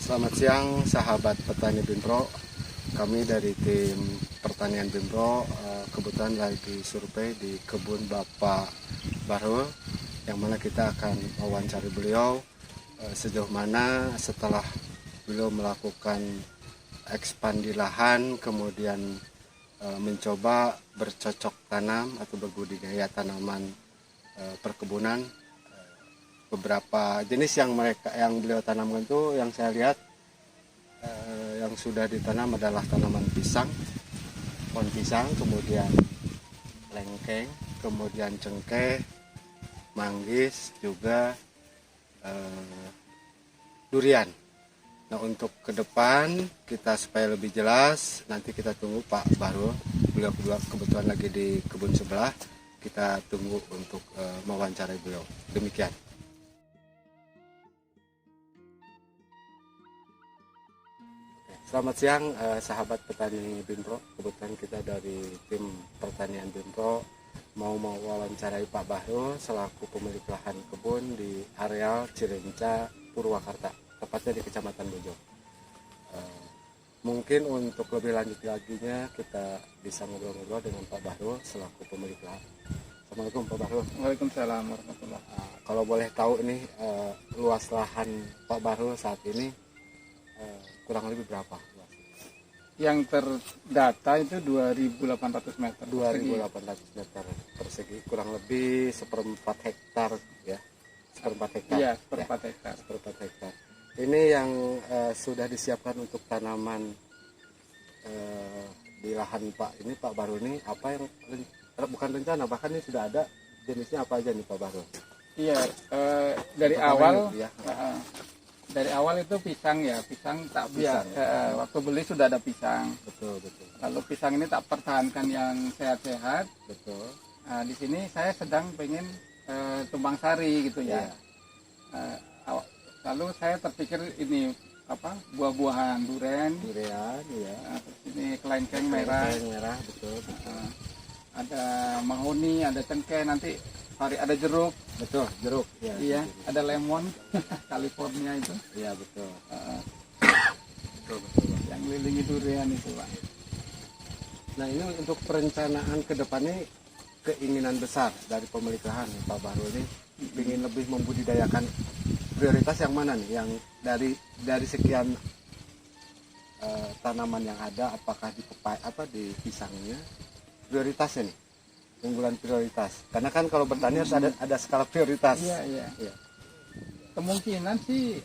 Selamat siang sahabat petani Binpro. Kami dari tim pertanian Binpro kebetulan lagi survei di kebun Bapak Bahrul, yang mana kita akan wawancara beliau sejauh mana setelah beliau melakukan ekspand di lahan, kemudian mencoba bercocok tanam atau berbudidaya tanaman perkebunan. Beberapa jenis yang beliau tanamkan itu, yang saya lihat yang sudah ditanam adalah tanaman pisang, pohon pisang, kemudian lengkeng, kemudian cengkeh, manggis, juga durian. Nah, untuk ke depan kita supaya lebih jelas, nanti kita tunggu Pak Bahrul. Beliau kebetulan lagi di kebun sebelah, kita tunggu untuk mewawancarai beliau. Demikian. Selamat siang sahabat petani Binpro. Kebetulan kita dari tim pertanian Binpro mau mewawancarai Pak Bahrul selaku pemilik lahan kebun di areal Cirenca, Purwakarta, tepatnya di Kecamatan Bojo. Mungkin untuk lebih lanjut laginya kita bisa ngobrol-ngobrol dengan Pak Bahrul selaku pemilik lahan. Assalamualaikum Pak Bahrul. Waalaikumsalam warahmatullahi. Kalau boleh tahu ini luas lahan Pak Bahrul saat ini kurang lebih berapa? Yang terdata itu 2.800 meter. 2.800 meter persegi, kurang lebih 1/4 hektar ya. 1/4 hektar. Iya, 1/4 hektar. 1/4 hektar. Ini yang sudah disiapkan untuk tanaman di lahan Pak ini, Pak Bahrul ini, apa yang bukan rencana, bahkan ini sudah ada jenisnya apa aja nih Pak Bahrul? Iya, dari Untuk awal ya. dari awal itu pisang ya, pisang tak Pisang, biar waktu beli sudah ada pisang. Betul. Lalu pisang ini tak pertahankan yang sehat-sehat. Betul. Nah, di sini saya sedang pengen tumbang sari gitu ya. Lalu saya terpikir ini apa, buah-buahan durian, Durian ya. terus ini kelengkeng merah, betul. ada mahoni, ada cengkeh, nanti ada jeruk. Betul, jeruk ya. Iya, ada lemon California itu. Iya, betul. Betul. Yang ngelilingi durian itu, Pak. Nah, ini untuk perencanaan ke depannya, keinginan besar dari pemilik lahan Pak Bahrul ini ingin lebih membudidayakan, prioritas yang mana nih? Yang dari sekian tanaman yang ada, apakah di pisangnya prioritasnya nih? Unggulan prioritas, karena kan kalau bertani harus ada skala prioritas. Iya. Kemungkinan sih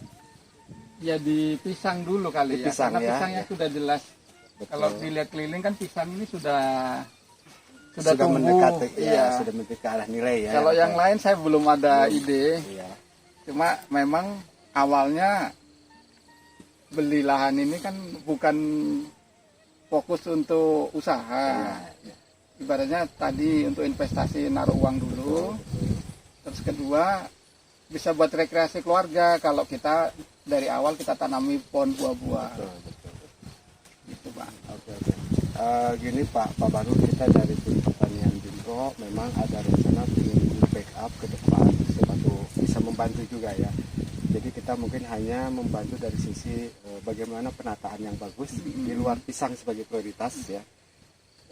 ya di pisang dulu kali ya, Pisang, karena ya, pisangnya ya. sudah jelas. Betul. Kalau dilihat keliling kan pisang ini sudah Sudah tumbuh. mendekati, Iya. sudah mendekati ke arah nilai ya. Kalau yang lain saya belum ada ide. Iya. Cuma memang awalnya beli lahan ini kan bukan fokus untuk usaha. Iya. Ibaratnya tadi untuk investasi, naruh uang dulu. Terus kedua, bisa buat rekreasi keluarga kalau kita dari awal kita tanami pohon buah-buah. Betul. Gitu, Pak. Oke. Gini Pak Bahrul, kita dari tim pertanian Binpro memang ada rencana ingin backup ke depan, bisa membantu juga ya. Jadi kita mungkin hanya membantu dari sisi bagaimana penataan yang bagus di luar pisang sebagai prioritas ya.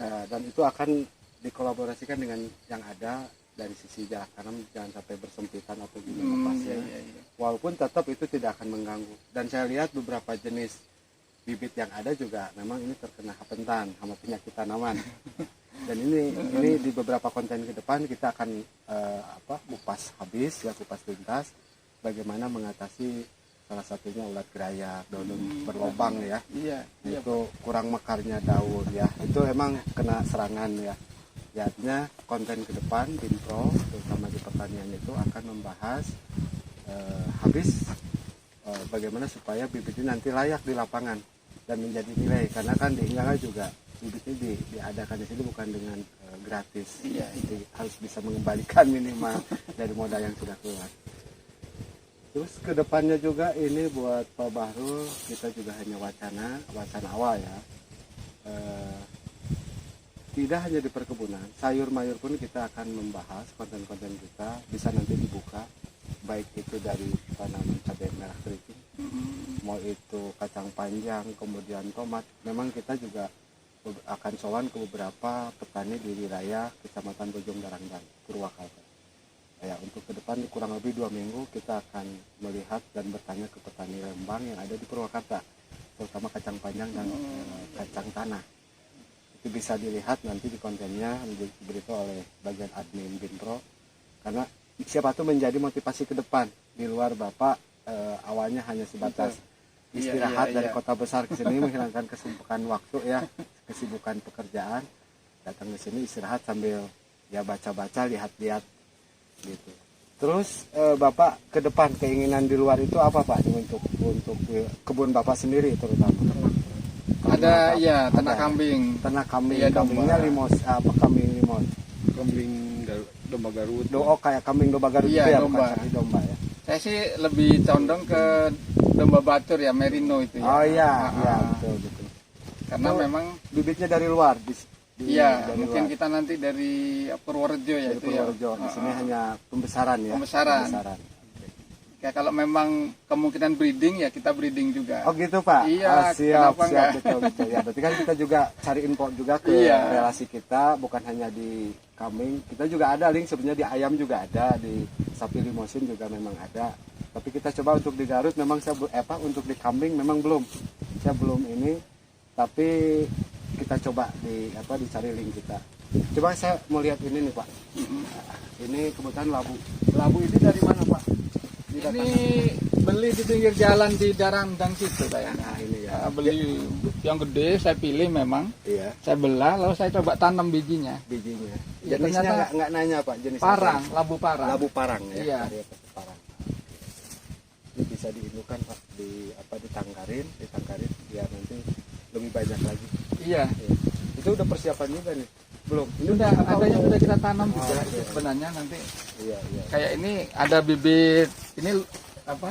Dan itu akan dikolaborasikan dengan yang ada dari sisi jarak tanam, jangan sampai bersempitan atau gimana pasnya. Iya. Walaupun tetap itu tidak akan mengganggu. Dan saya lihat beberapa jenis bibit yang ada juga memang ini terkena hapentan sama penyakit tanaman. Dan ini di beberapa konten ke depan kita akan kupas tuntas bagaimana mengatasi salah satunya ulat gerayak, daun berlobang ya. Iya. Itu kurang mekarnya daun ya. Itu emang kena serangan ya. Ya, artinya konten ke depan Binpro terutama di pertanian itu akan membahas bagaimana supaya bibit ini nanti layak di lapangan dan menjadi nilai, karena kan di Inggris juga bibit ini diadakan di sini bukan dengan gratis. Iya. Jadi harus bisa mengembalikan minimal dari modal yang sudah keluar. Terus kedepannya juga ini buat Pak Bahrul, kita juga hanya wacana awal ya. Tidak hanya di perkebunan, sayur mayur pun kita akan membahas, konten-konten kita bisa nanti dibuka, baik itu dari tanaman cabai merah keriting Mau itu kacang panjang, kemudian tomat. Memang kita juga akan sowan ke beberapa petani di wilayah Kecamatan Bojong Darang dan Purwakarta. Ya, untuk ke depan kurang lebih 2 minggu kita akan melihat dan bertanya ke petani Rembang yang ada di Purwakarta, terutama kacang panjang dan kacang tanah. Itu bisa dilihat nanti di kontennya, diberitahu oleh bagian admin Binpro, karena siapa tuh menjadi motivasi ke depan di luar Bapak awalnya hanya sebatas istirahat dari kota besar ke sini menghilangkan kesibukan waktu ya, kesibukan pekerjaan, datang ke sini istirahat sambil ya baca-baca, lihat-lihat gitu. Terus Bapak ke depan keinginan di luar itu apa Pak untuk kebun Bapak sendiri terutama? Ada ya ternak kambing. Ternak kambing, Iya, kambingnya limos apa kambing limos? Kambing domba Garut. Oh kayak kambing domba Garut Iya, itu ya, domba. bukan sapi domba ya? Saya sih lebih condong ke domba batur ya, merino itu ya. Oh iya, Ah, iya ah. betul betul. Karena Itu memang bibitnya dari luar iya, dari mungkin luar. kita nanti dari Purworejo ya Dari itu ya. Purworejo. Di sini Ah, ah. hanya pembesaran ya. Pembesaran. Ya kalau memang kemungkinan breeding ya kita breeding juga. Oh gitu Pak. Iya, Siap kenapa siap enggak? betul betul ya. Berarti kan kita juga cari info juga ke Iya. relasi kita, bukan hanya di kambing. Kita juga ada link sebenarnya di ayam juga ada, di sapi limosin juga memang ada. Tapi kita coba untuk di Garut memang untuk di kambing memang belum. Saya belum ini, tapi kita coba dicari link kita. Coba saya mau lihat ini nih Pak. Ini kebetulan labu. Labu ini dari mana Pak? Ini beli di pinggir jalan di Darandang situ saya. Nah ini ya. Beli yang gede, saya pilih memang. Iya. Saya belah, lalu saya coba tanam bijinya. Bijinya. Ya, Jenisnya ternyata nggak nanya Pak jenis Parang, apa? labu parang. Labu parang ya. Iya. Varietas parang. Ini bisa diindukan Pak ditangkarin ya nanti lebih banyak lagi. Iya. Ya. Itu udah persiapan juga nih. Belum. Ini Udah ada yang udah kita tanam juga Oh, itu iya. sebenarnya nanti. Iya iya. Kayak ini ada bibit ini apa?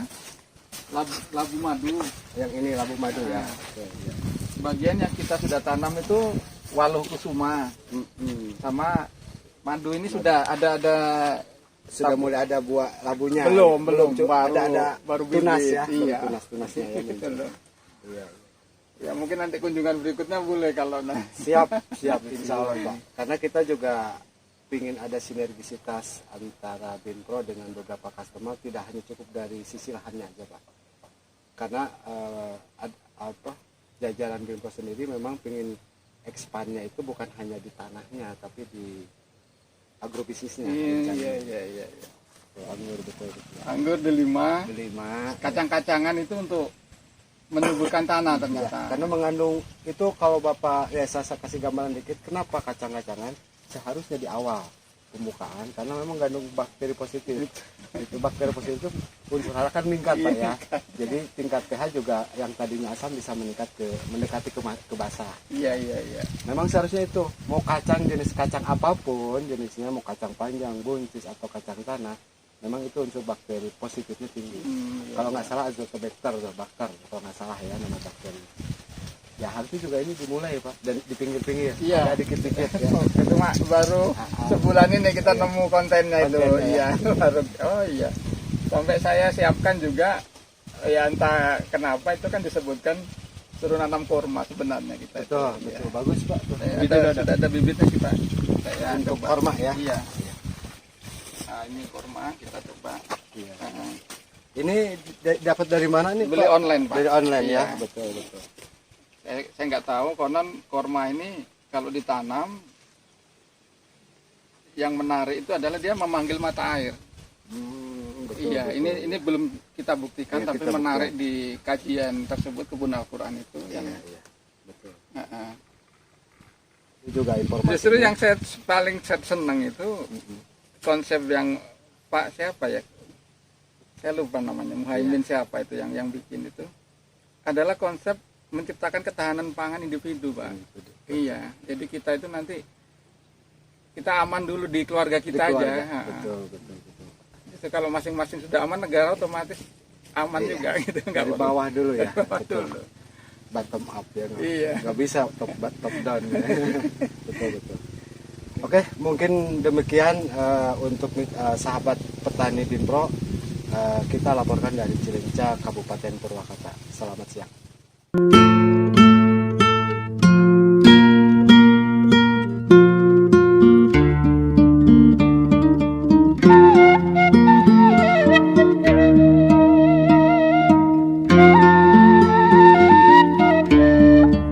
Labu madu. Yang ini labu madu ya. Ah. Oke, iya. Bagian yang kita sudah tanam itu waluh kusuma sama madu ini sudah ada Sudah mulai ada buah labunya. Belum, Cuk. baru Ada bibit. tunas ya. Iya. Tunasnya ya. Gitu muncul. loh. Iya. Ya mungkin nanti kunjungan berikutnya boleh kalau Siap insya Allah Pak. Karena kita juga ingin ada sinergisitas antara Binpro dengan beberapa customer, tidak hanya cukup dari sisi lahannya aja Pak. Karena jajaran Binpro sendiri memang ingin expandnya itu bukan hanya di tanahnya tapi di agrobisnisnya. Iya. Tuh, anggur betul. Anggur delima, Delima. kacang-kacangan itu untuk menyuburkan tanah ternyata. Karena mengandung itu kalau Bapak ya saya kasih gambaran dikit kenapa kacang-kacangan seharusnya di awal pembukaan karena memang mengandung bakteri positif. Itu bakteri positif unsur hara kan meningkat Pak ya. Jadi tingkat pH juga yang tadinya asam bisa mendekati ke basah. Iya. Memang seharusnya itu mau kacang jenis kacang apapun jenisnya mau kacang panjang, buncis atau kacang tanah memang itu unsur bakteri positifnya tinggi. Kalau nggak salah azotobacter atau bakter kalau nggak salah ya nama bakteri. Ya harusnya juga ini dimulai Pak dari di pinggir-pinggir. Iya. Ada dikit-dikit ya. Itu mak baru sebulan ini kita nemu kontennya itu. Kontennya, Iya, baru. Oh iya. Sampai saya siapkan juga ya entah kenapa itu kan disebutkan suruh nanam kurma sebenarnya kita. Betul, itu. betul. Iya. Bagus Pak. Tuh. Sudah ada bibitnya sih Pak. Saya Untuk coba. korma ya. Iya. Nah, ini kurma kita coba. Iya. Nah, Ini dapat dari mana nih beli Pak? online Pak. Dari online Iya. ya. Betul. Saya nggak tahu konon kurma ini kalau ditanam yang menarik itu adalah dia memanggil mata air. Betul, Iya, betul. ini belum kita buktikan Iya, tapi kita menarik di kajian tersebut kebun Al-Qur'an itu. Iya, Yang, iya. Betul. Heeh. Itu juga informasi. Justru yang saya paling seneng itu konsep yang Pak siapa ya? Saya lupa namanya, Muhaimin siapa itu yang bikin itu. Adalah konsep menciptakan ketahanan pangan individu, Pak. Iya, jadi kita itu nanti kita aman dulu di keluarga kita Di aja. keluarga. Ha. Betul. Jadi kalau masing-masing sudah aman, negara otomatis aman Iya. juga gitu. Nggak Dari perlu. bawah dulu ya. Bawah Betul. dulu. Bottom up ya. Iya. Nggak bisa top down ya. betul. Oke, mungkin demikian untuk sahabat petani Binpro. Kita laporkan dari Cilenca, Kabupaten Purwakarta. Selamat siang.